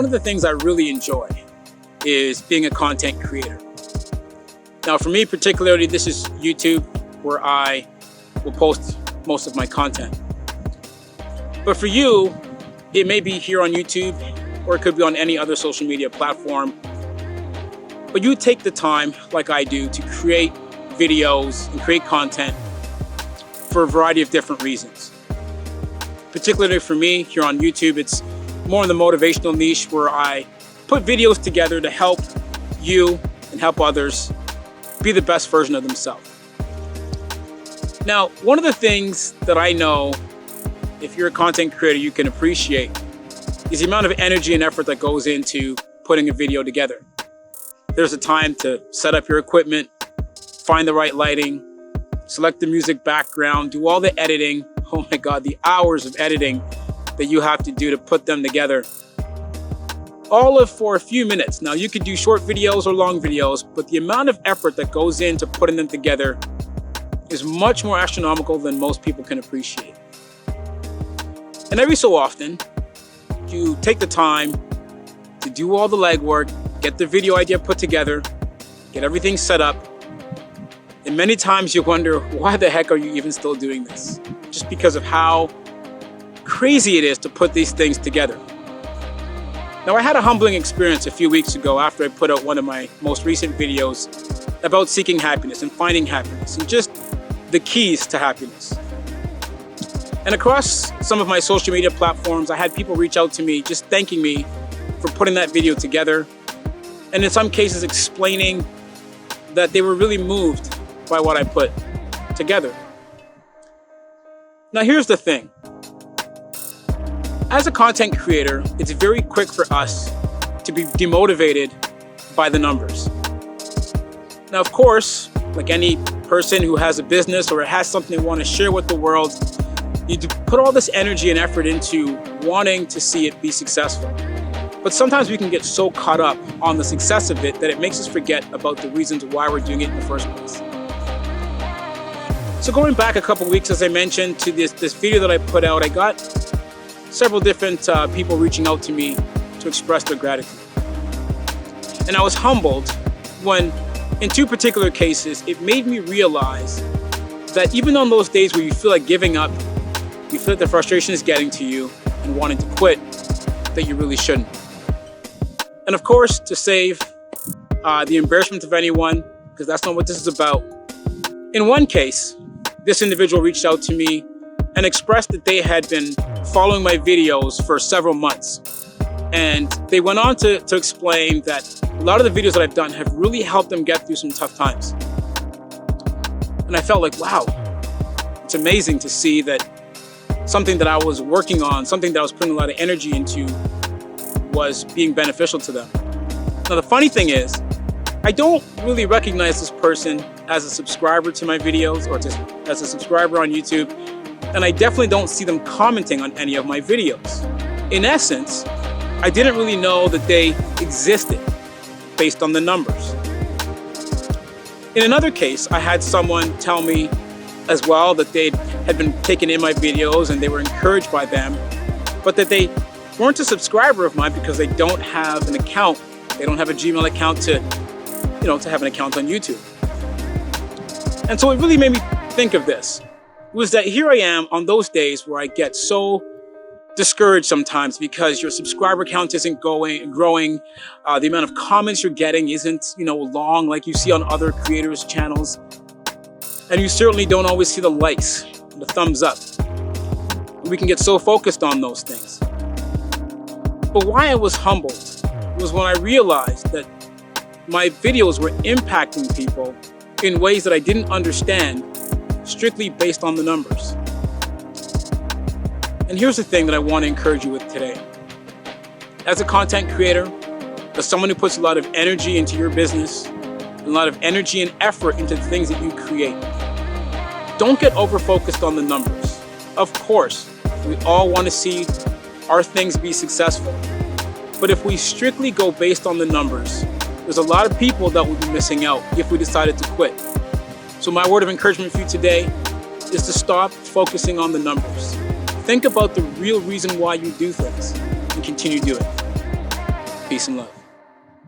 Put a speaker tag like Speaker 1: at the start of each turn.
Speaker 1: one of the things I really enjoy is being a content creator. Now, for me particularly, this is YouTube, where I will post most of my content. But for you, it may be here on YouTube, or it could be on any other social media platform. But you take the time, like I do, to create videos and create content for a variety of different reasons. Particularly for me, here on YouTube, it's more in the motivational niche, where I put videos together to help you and help others be the best version of themselves. Now, one of the things that I know, if you're a content creator, you can appreciate is the amount of energy and effort that goes into putting a video together. There's a time to set up your equipment, find the right lighting, select the music background, do all the editing. Oh my God, the hours of editing that you have to do to put them together. All for a few minutes. Now, you could do short videos or long videos, but the amount of effort that goes into putting them together is much more astronomical than most people can appreciate. And every so often, you take the time to do all the legwork, get the video idea put together, get everything set up. And many times you wonder, why the heck are you even still doing this? Just because of how crazy it is to put these things together. Now, I had a humbling experience a few weeks ago after I put out one of my most recent videos about seeking happiness and finding happiness and just the keys to happiness. And across some of my social media platforms, I had people reach out to me just thanking me for putting that video together, and in some cases explaining that they were really moved by what I put together. Now, here's the thing. As a content creator, it's very quick for us to be demotivated by the numbers. Now, of course, like any person who has a business or has something they want to share with the world, you put all this energy and effort into wanting to see it be successful. But sometimes we can get so caught up on the success of it that it makes us forget about the reasons why we're doing it in the first place. So going back a couple weeks, as I mentioned, to this video that I put out, I got several different people reaching out to me to express their gratitude. And I was humbled when, in two particular cases, it made me realize that even on those days where you feel like giving up, you feel like the frustration is getting to you and wanting to quit, that you really shouldn't. And of course, to save the embarrassment of anyone, because that's not what this is about, in one case, this individual reached out to me and expressed that they had been following my videos for several months. And they went on to explain that a lot of the videos that I've done have really helped them get through some tough times. And I felt like, wow, it's amazing to see that something that I was working on, something that I was putting a lot of energy into, was being beneficial to them. Now, the funny thing is, I don't really recognize this person as a subscriber to my videos or as a subscriber on YouTube. And I definitely don't see them commenting on any of my videos. In essence, I didn't really know that they existed based on the numbers. In another case, I had someone tell me as well that they had been taking in my videos and they were encouraged by them, but that they weren't a subscriber of mine because they don't have an account. They don't have a Gmail account to have an account on YouTube. And so it really made me think of this. Was that here I am on those days where I get so discouraged sometimes because your subscriber count isn't growing, the amount of comments you're getting isn't, long like you see on other creators' channels, and you certainly don't always see the likes, the thumbs up. We can get so focused on those things. But why I was humbled was when I realized that my videos were impacting people in ways that I didn't understand, strictly based on the numbers. And here's the thing that I want to encourage you with today. As a content creator, as someone who puts a lot of energy into your business, a lot of energy and effort into the things that you create, don't get over-focused on the numbers. Of course, we all want to see our things be successful. But if we strictly go based on the numbers, there's a lot of people that will be missing out if we decided to quit. So my word of encouragement for you today is to stop focusing on the numbers. Think about the real reason why you do things and continue doing it. Peace and love.